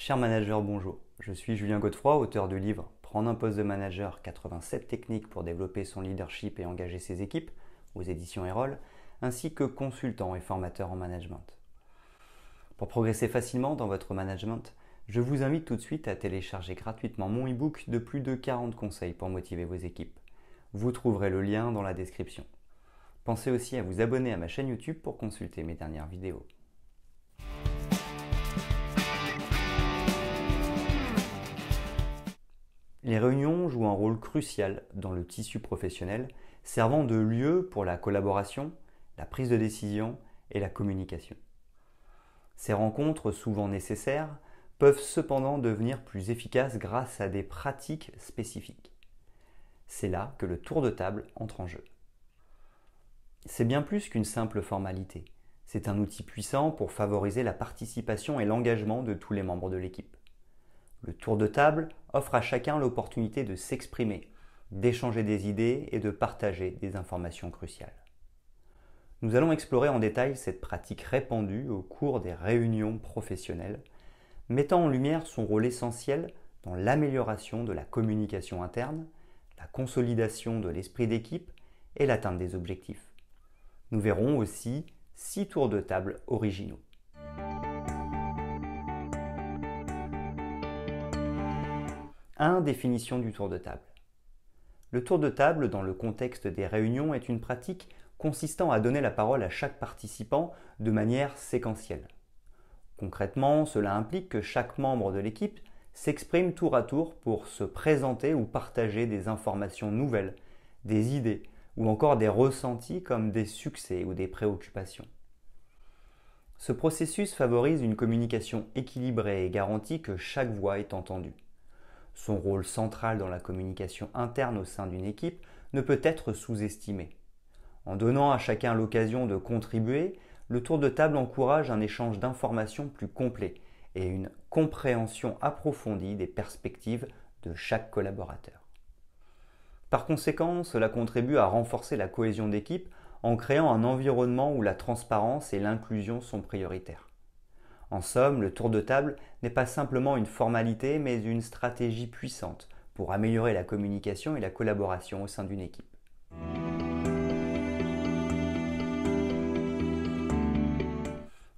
Cher manager, bonjour. Je suis Julien Godefroy, auteur du livre Prendre un poste de manager, 87 techniques pour développer son leadership et engager ses équipes, aux éditions Erol, ainsi que consultant et formateur en management. Pour progresser facilement dans votre management, je vous invite tout de suite à télécharger gratuitement mon e-book de plus de 40 conseils pour motiver vos équipes. Vous trouverez le lien dans la description. Pensez aussi à vous abonner à ma chaîne YouTube pour consulter mes dernières vidéos. Les réunions jouent un rôle crucial dans le tissu professionnel, servant de lieu pour la collaboration, la prise de décision et la communication. Ces rencontres, souvent nécessaires, peuvent cependant devenir plus efficaces grâce à des pratiques spécifiques. C'est là que le tour de table entre en jeu. C'est bien plus qu'une simple formalité. C'est un outil puissant pour favoriser la participation et l'engagement de tous les membres de l'équipe. Le tour de table offre à chacun l'opportunité de s'exprimer, d'échanger des idées et de partager des informations cruciales. Nous allons explorer en détail cette pratique répandue au cours des réunions professionnelles, mettant en lumière son rôle essentiel dans l'amélioration de la communication interne, la consolidation de l'esprit d'équipe et l'atteinte des objectifs. Nous verrons aussi 6 tours de table originaux. 1. Définition du tour de table. Le tour de table, dans le contexte des réunions, est une pratique consistant à donner la parole à chaque participant de manière séquentielle. Concrètement, cela implique que chaque membre de l'équipe s'exprime tour à tour pour se présenter ou partager des informations nouvelles, des idées ou encore des ressentis comme des succès ou des préoccupations. Ce processus favorise une communication équilibrée et garantit que chaque voix est entendue. Son rôle central dans la communication interne au sein d'une équipe ne peut être sous-estimé. En donnant à chacun l'occasion de contribuer, le tour de table encourage un échange d'informations plus complet et une compréhension approfondie des perspectives de chaque collaborateur. Par conséquent, cela contribue à renforcer la cohésion d'équipe en créant un environnement où la transparence et l'inclusion sont prioritaires. En somme, le tour de table n'est pas simplement une formalité, mais une stratégie puissante pour améliorer la communication et la collaboration au sein d'une équipe.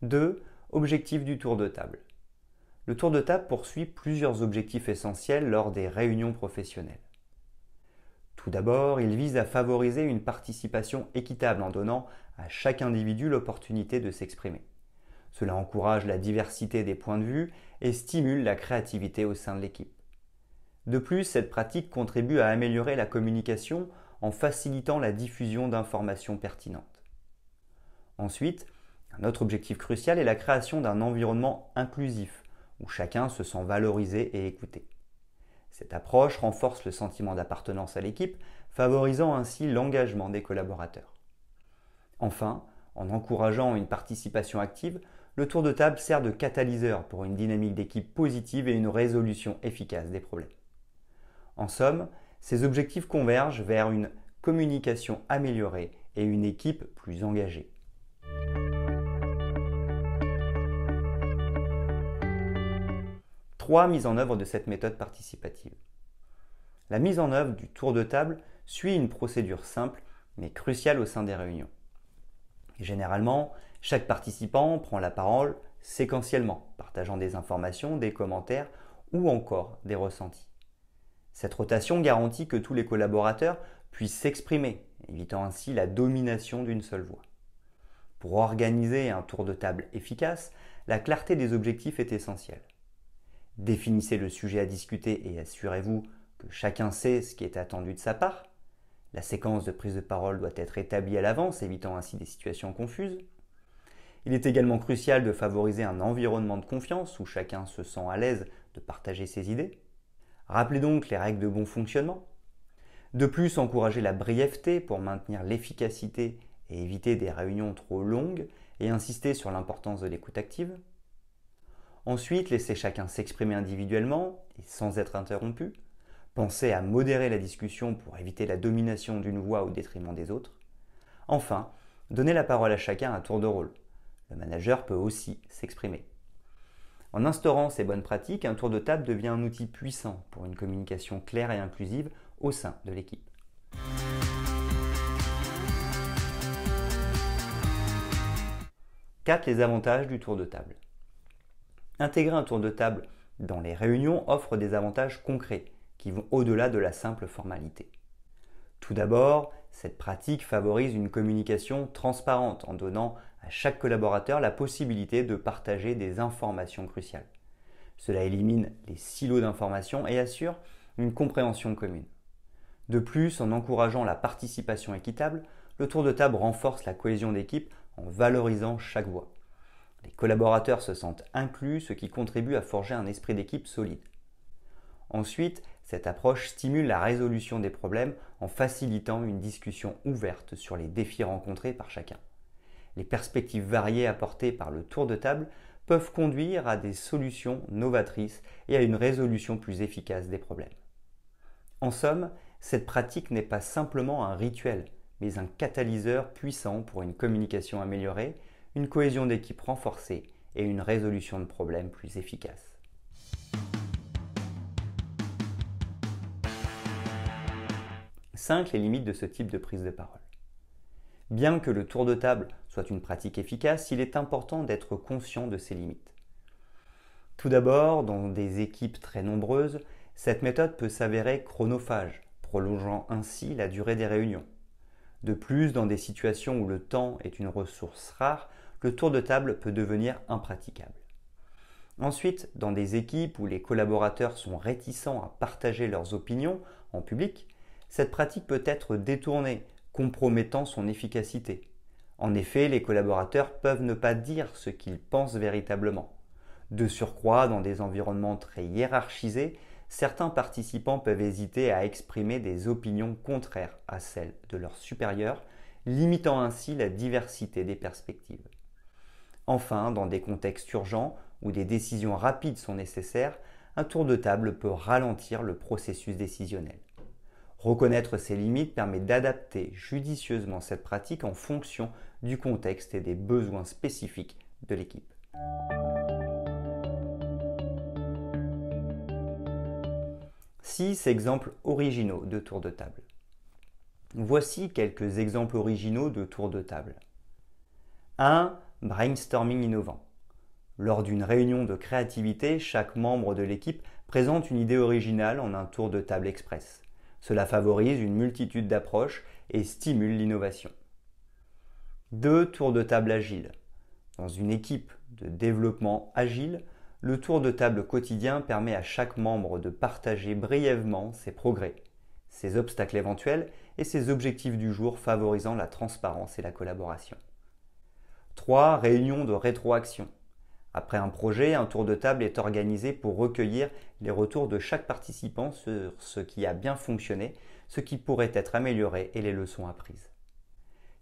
2. Objectif du tour de table. Le tour de table poursuit plusieurs objectifs essentiels lors des réunions professionnelles. Tout d'abord, il vise à favoriser une participation équitable en donnant à chaque individu l'opportunité de s'exprimer. Cela encourage la diversité des points de vue et stimule la créativité au sein de l'équipe. De plus, cette pratique contribue à améliorer la communication en facilitant la diffusion d'informations pertinentes. Ensuite, un autre objectif crucial est la création d'un environnement inclusif où chacun se sent valorisé et écouté. Cette approche renforce le sentiment d'appartenance à l'équipe, favorisant ainsi l'engagement des collaborateurs. Enfin, en encourageant une participation active, le tour de table sert de catalyseur pour une dynamique d'équipe positive et une résolution efficace des problèmes. En somme, ces objectifs convergent vers une communication améliorée et une équipe plus engagée. 3. Mise en œuvre de cette méthode participative. La mise en œuvre du tour de table suit une procédure simple mais cruciale au sein des réunions. Généralement, chaque participant prend la parole séquentiellement, partageant des informations, des commentaires ou encore des ressentis. Cette rotation garantit que tous les collaborateurs puissent s'exprimer, évitant ainsi la domination d'une seule voix. Pour organiser un tour de table efficace, la clarté des objectifs est essentielle. Définissez le sujet à discuter et assurez-vous que chacun sait ce qui est attendu de sa part. La séquence de prise de parole doit être établie à l'avance, évitant ainsi des situations confuses. Il est également crucial de favoriser un environnement de confiance où chacun se sent à l'aise de partager ses idées. Rappelez donc les règles de bon fonctionnement. De plus, encouragez la brièveté pour maintenir l'efficacité et éviter des réunions trop longues et insister sur l'importance de l'écoute active. Ensuite, laissez chacun s'exprimer individuellement et sans être interrompu. Pensez à modérer la discussion pour éviter la domination d'une voix au détriment des autres. Enfin, donnez la parole à chacun à tour de rôle. Le manager peut aussi s'exprimer. En instaurant ces bonnes pratiques, un tour de table devient un outil puissant pour une communication claire et inclusive au sein de l'équipe. 4. Les avantages du tour de table. Intégrer un tour de table dans les réunions offre des avantages concrets qui vont au-delà de la simple formalité. Tout d'abord, cette pratique favorise une communication transparente en donnant à chaque collaborateur la possibilité de partager des informations cruciales. Cela élimine les silos d'informations et assure une compréhension commune. De plus, en encourageant la participation équitable, le tour de table renforce la cohésion d'équipe en valorisant chaque voix. Les collaborateurs se sentent inclus, ce qui contribue à forger un esprit d'équipe solide. Ensuite, cette approche stimule la résolution des problèmes en facilitant une discussion ouverte sur les défis rencontrés par chacun. Les perspectives variées apportées par le tour de table peuvent conduire à des solutions novatrices et à une résolution plus efficace des problèmes. En somme, cette pratique n'est pas simplement un rituel, mais un catalyseur puissant pour une communication améliorée, une cohésion d'équipe renforcée et une résolution de problèmes plus efficace. 5. Les limites de ce type de prise de parole. Bien que le tour de table soit une pratique efficace, il est important d'être conscient de ses limites. Tout d'abord, dans des équipes très nombreuses, cette méthode peut s'avérer chronophage, prolongeant ainsi la durée des réunions. De plus, dans des situations où le temps est une ressource rare, le tour de table peut devenir impraticable. Ensuite, dans des équipes où les collaborateurs sont réticents à partager leurs opinions en public, cette pratique peut être détournée, compromettant son efficacité. En effet, les collaborateurs peuvent ne pas dire ce qu'ils pensent véritablement. De surcroît, dans des environnements très hiérarchisés, certains participants peuvent hésiter à exprimer des opinions contraires à celles de leurs supérieurs, limitant ainsi la diversité des perspectives. Enfin, dans des contextes urgents où des décisions rapides sont nécessaires, un tour de table peut ralentir le processus décisionnel. Reconnaître ces limites permet d'adapter judicieusement cette pratique en fonction du contexte et des besoins spécifiques de l'équipe. Six exemples originaux de tour de table. Voici quelques exemples originaux de tour de table. 1. Brainstorming innovant. Lors d'une réunion de créativité, chaque membre de l'équipe présente une idée originale en un tour de table express. Cela favorise une multitude d'approches et stimule l'innovation. 2. Tour de table agile. Dans une équipe de développement agile, le tour de table quotidien permet à chaque membre de partager brièvement ses progrès, ses obstacles éventuels et ses objectifs du jour, favorisant la transparence et la collaboration. 3. Réunion de rétroaction. Après un projet, un tour de table est organisé pour recueillir les retours de chaque participant sur ce qui a bien fonctionné, ce qui pourrait être amélioré et les leçons apprises.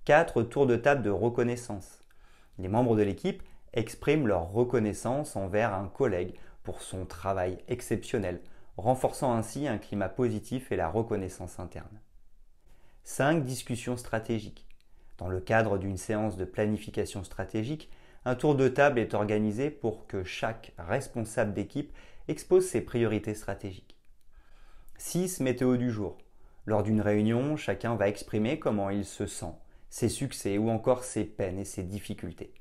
4. Tour de table de reconnaissance. Les membres de l'équipe expriment leur reconnaissance envers un collègue pour son travail exceptionnel, renforçant ainsi un climat positif et la reconnaissance interne. 5. Discussion stratégique. Dans le cadre d'une séance de planification stratégique, un tour de table est organisé pour que chaque responsable d'équipe expose ses priorités stratégiques. 6. Météo du jour. Lors d'une réunion, chacun va exprimer comment il se sent, ses succès ou encore ses peines et ses difficultés.